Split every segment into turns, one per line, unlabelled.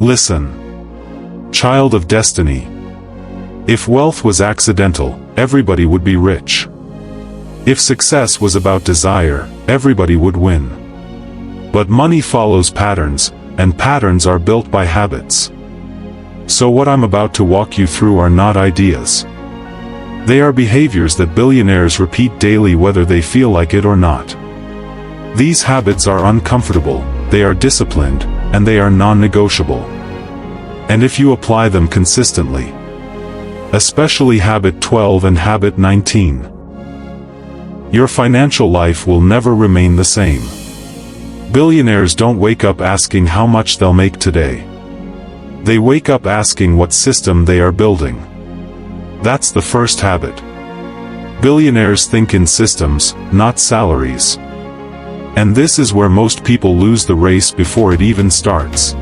Listen. Child of destiny. If wealth was accidental, everybody would be rich. If success was about desire, everybody would win. But money follows patterns, and patterns are built by habits. So what I'm about to walk you through are not ideas. They are behaviors that billionaires repeat daily whether they feel like it or not. These habits are uncomfortable, they are disciplined, and they are non-negotiable. And if you apply them consistently, especially habit 12 and habit 19, your financial life will never remain the same. Billionaires don't wake up asking how much they'll make today. They wake up asking what system they are building. That's the first habit. Billionaires think in systems, not salaries. And this is where most people lose the race before it even starts.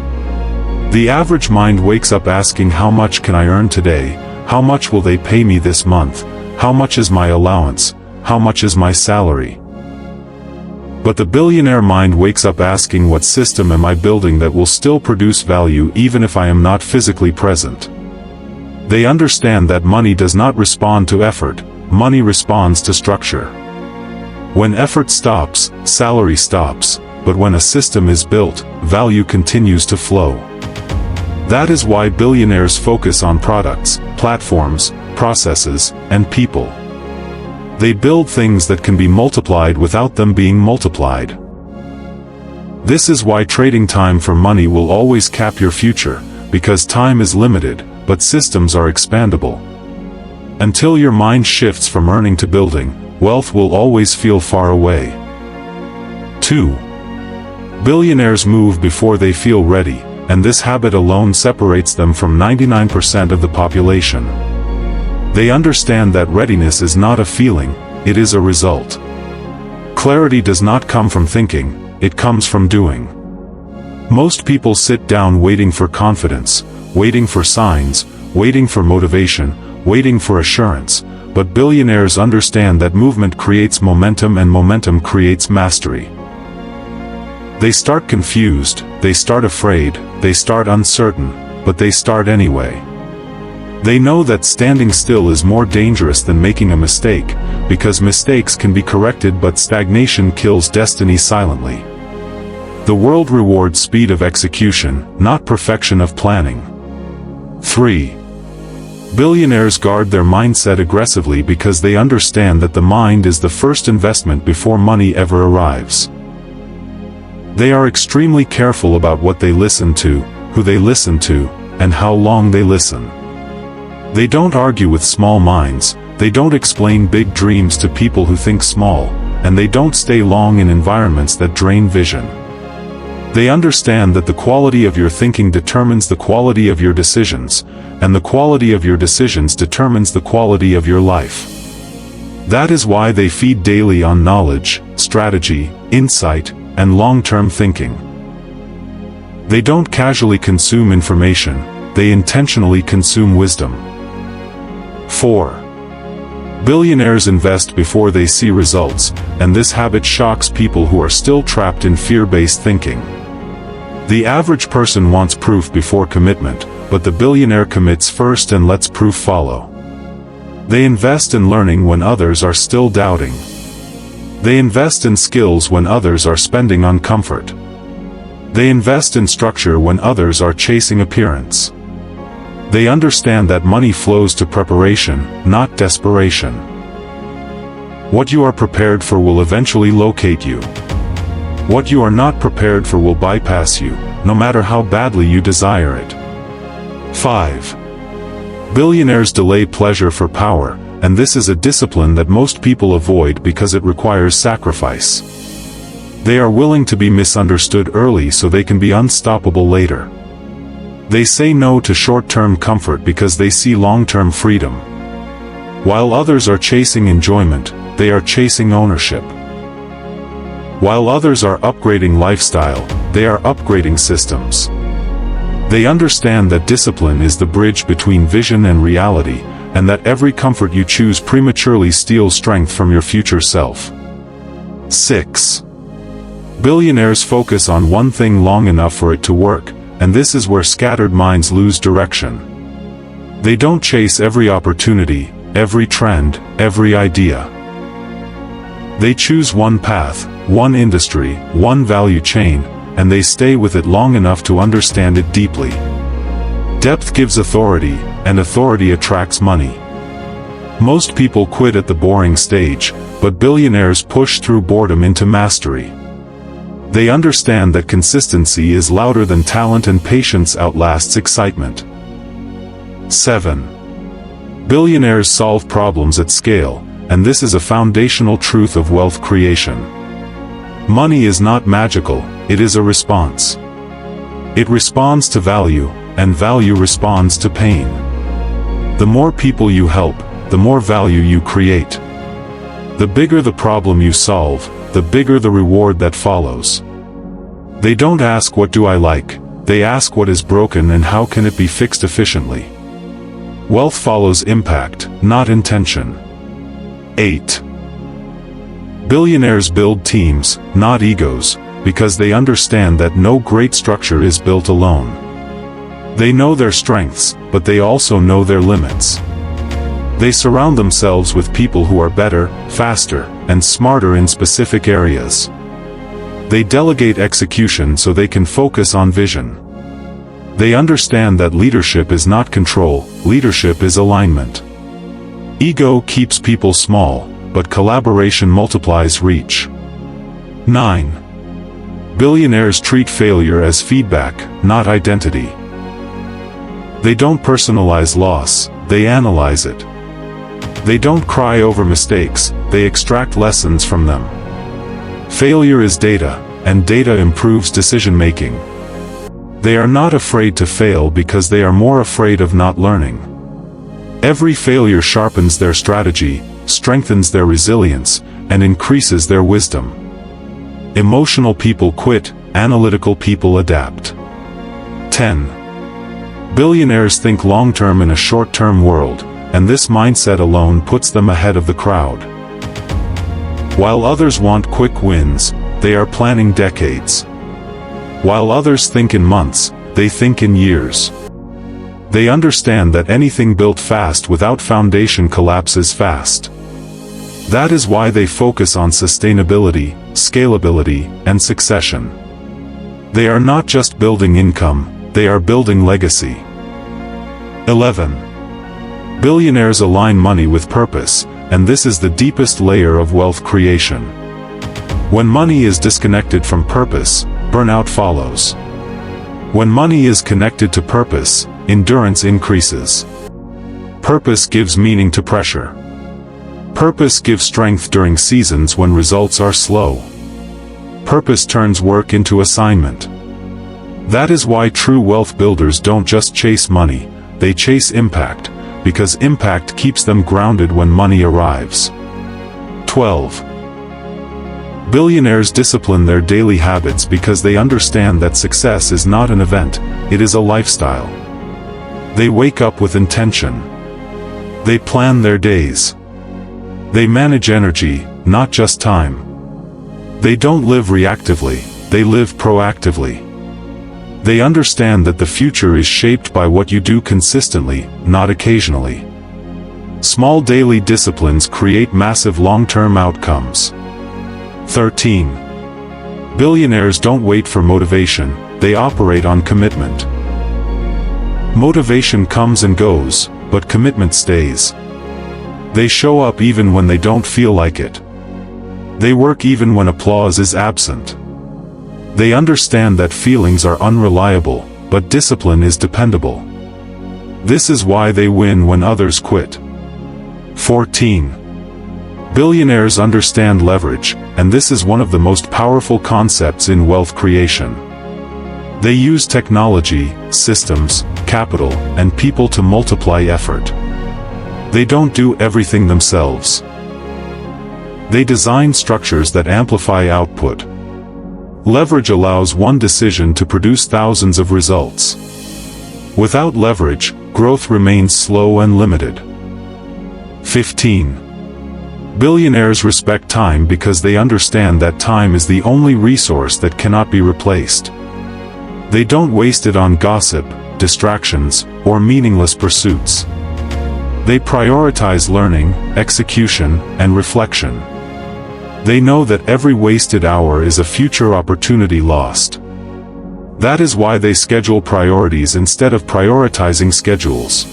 The average mind wakes up asking how much can I earn today, how much will they pay me this month, how much is my allowance, how much is my salary. But the billionaire mind wakes up asking what system am I building that will still produce value even if I am not physically present. They understand that money does not respond to effort, money responds to structure. When effort stops, salary stops, but when a system is built, value continues to flow. That is why billionaires focus on products, platforms, processes, and people. They build things that can be multiplied without them being multiplied. This is why trading time for money will always cap your future, because time is limited, but systems are expandable. Until your mind shifts from earning to building, wealth will always feel far away. 2. Billionaires move before they feel ready, and this habit alone separates them from 99% of the population. They understand that readiness is not a feeling, it is a result. Clarity does not come from thinking, it comes from doing. Most people sit down waiting for confidence, waiting for signs, waiting for motivation, waiting for assurance, but billionaires understand that movement creates momentum and momentum creates mastery. They start confused, they start afraid, they start uncertain, but they start anyway. They know that standing still is more dangerous than making a mistake, because mistakes can be corrected but stagnation kills destiny silently. The world rewards speed of execution, not perfection of planning. 3. Billionaires guard their mindset aggressively because they understand that the mind is the first investment before money ever arrives. They are extremely careful about what they listen to, who they listen to, and how long they listen. They don't argue with small minds, they don't explain big dreams to people who think small, and they don't stay long in environments that drain vision. They understand that the quality of your thinking determines the quality of your decisions, and the quality of your decisions determines the quality of your life. That is why they feed daily on knowledge, strategy, insight, and long-term thinking. They don't casually consume information, they intentionally consume wisdom. 4. Billionaires invest before they see results, and this habit shocks people who are still trapped in fear-based thinking. The average person wants proof before commitment, but the billionaire commits first and lets proof follow. They invest in learning when others are still doubting. They invest in skills when others are spending on comfort. They invest in structure when others are chasing appearance. They understand that money flows to preparation, not desperation. What you are prepared for will eventually locate you. What you are not prepared for will bypass you, no matter how badly you desire it. 5. Billionaires delay pleasure for power, and this is a discipline that most people avoid because it requires sacrifice. They are willing to be misunderstood early so they can be unstoppable later. They say no to short-term comfort because they see long-term freedom. While others are chasing enjoyment, they are chasing ownership. While others are upgrading lifestyle, they are upgrading systems. They understand that discipline is the bridge between vision and reality, and that every comfort you choose prematurely steals strength from your future self. 6. Billionaires focus on one thing long enough for it to work, and this is where scattered minds lose direction. They don't chase every opportunity, every trend, every idea. They choose one path, one industry, one value chain, and they stay with it long enough to understand it deeply. Depth gives authority, and authority attracts money. Most people quit at the boring stage, but billionaires push through boredom into mastery. They understand that consistency is louder than talent and patience outlasts excitement. 7. Billionaires solve problems at scale, and this is a foundational truth of wealth creation. Money is not magical, it is a response. It responds to value, and value responds to pain. The more people you help, the more value you create. The bigger the problem you solve, the bigger the reward that follows. They don't ask what do I like, they ask what is broken and how can it be fixed efficiently. Wealth follows impact, not intention. 8. Billionaires build teams, not egos, because they understand that no great structure is built alone. They know their strengths, but they also know their limits. They surround themselves with people who are better, faster, and smarter in specific areas. They delegate execution so they can focus on vision. They understand that leadership is not control, leadership is alignment. Ego keeps people small, but collaboration multiplies reach. 9. Billionaires treat failure as feedback, not identity. They don't personalize loss, they analyze it. They don't cry over mistakes, they extract lessons from them. Failure is data, and data improves decision-making. They are not afraid to fail because they are more afraid of not learning. Every failure sharpens their strategy, strengthens their resilience, and increases their wisdom. Emotional people quit, analytical people adapt. 10. Billionaires think long-term in a short-term world, and this mindset alone puts them ahead of the crowd. While others want quick wins, they are planning decades. While others think in months, they think in years. They understand that anything built fast without foundation collapses fast. That is why they focus on sustainability, scalability, and succession. They are not just building income, they are building legacy. 11. Billionaires align money with purpose, and this is the deepest layer of wealth creation. When money is disconnected from purpose, burnout follows. When money is connected to purpose, endurance increases. Purpose gives meaning to pressure. Purpose gives strength during seasons when results are slow. Purpose turns work into assignment. That is why true wealth builders don't just chase money, they chase impact, because impact keeps them grounded when money arrives. 12. Billionaires discipline their daily habits because they understand that success is not an event, it is a lifestyle. They wake up with intention. They plan their days. They manage energy, not just time. They don't live reactively, they live proactively. They understand that the future is shaped by what you do consistently, not occasionally. Small daily disciplines create massive long-term outcomes. 13. Billionaires don't wait for motivation, they operate on commitment. Motivation comes and goes, but commitment stays. They show up even when they don't feel like it. They work even when applause is absent. They understand that feelings are unreliable, but discipline is dependable. This is why they win when others quit. 14. Billionaires understand leverage, and this is one of the most powerful concepts in wealth creation. They use technology, systems, capital, and people to multiply effort. They don't do everything themselves. They design structures that amplify output. Leverage allows one decision to produce thousands of results. Without leverage, growth remains slow and limited. 15. Billionaires respect time because they understand that time is the only resource that cannot be replaced. They don't waste it on gossip, distractions, or meaningless pursuits. They prioritize learning, execution, and reflection. They know that every wasted hour is a future opportunity lost. That is why they schedule priorities instead of prioritizing schedules.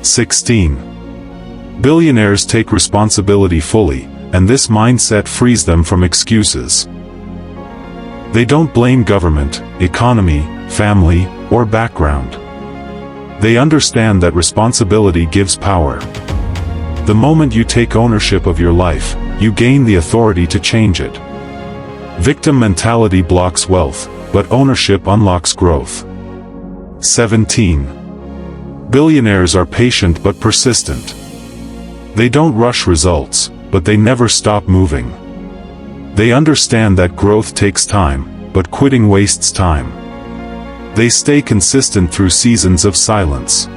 16. Billionaires take responsibility fully, and this mindset frees them from excuses. They don't blame government, economy, family, or background. They understand that responsibility gives power. The moment you take ownership of your life, you gain the authority to change it. Victim mentality blocks wealth, but ownership unlocks growth. 17. Billionaires are patient but persistent. They don't rush results, but they never stop moving. They understand that growth takes time, but quitting wastes time. They stay consistent through seasons of silence.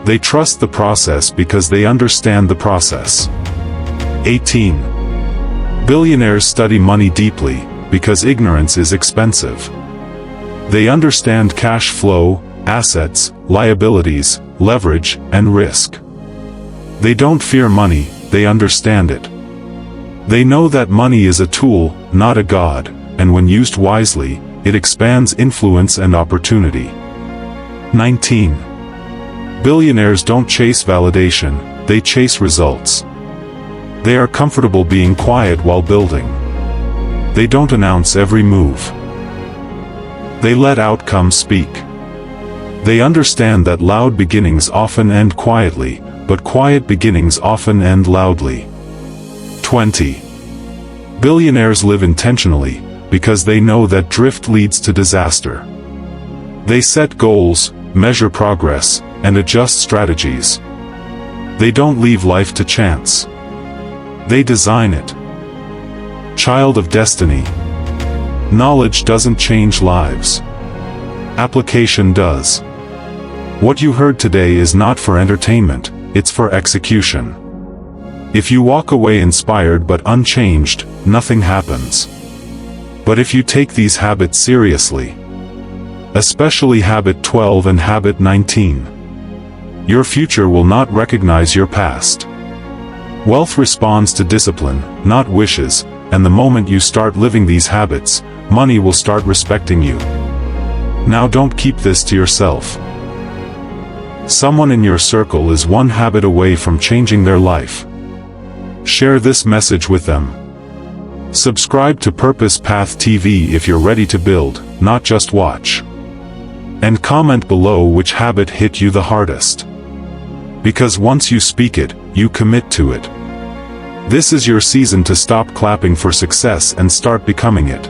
They trust the process because they understand the process. 18. Billionaires study money deeply, because ignorance is expensive. They understand cash flow, assets, liabilities, leverage, and risk. They don't fear money, they understand it. They know that money is a tool, not a god, and when used wisely, it expands influence and opportunity. 19. Billionaires don't chase validation, they chase results. They are comfortable being quiet while building. They don't announce every move. They let outcomes speak. They understand that loud beginnings often end quietly, but quiet beginnings often end loudly. 20. Billionaires live intentionally, because they know that drift leads to disaster. They set goals, measure progress, and adjust strategies. They don't leave life to chance. They design it. Child of destiny. Knowledge doesn't change lives. Application does. What you heard today is not for entertainment, it's for execution. If you walk away inspired but unchanged, nothing happens. But if you take these habits seriously, especially habit 12 and habit 19, your future will not recognize your past. Wealth responds to discipline, not wishes, and the moment you start living these habits, money will start respecting you. Now don't keep this to yourself. Someone in your circle is one habit away from changing their life. Share this message with them. Subscribe to Purpose Path TV if you're ready to build, not just watch. And comment below which habit hit you the hardest. Because once you speak it, you commit to it. This is your season to stop clapping for success and start becoming it.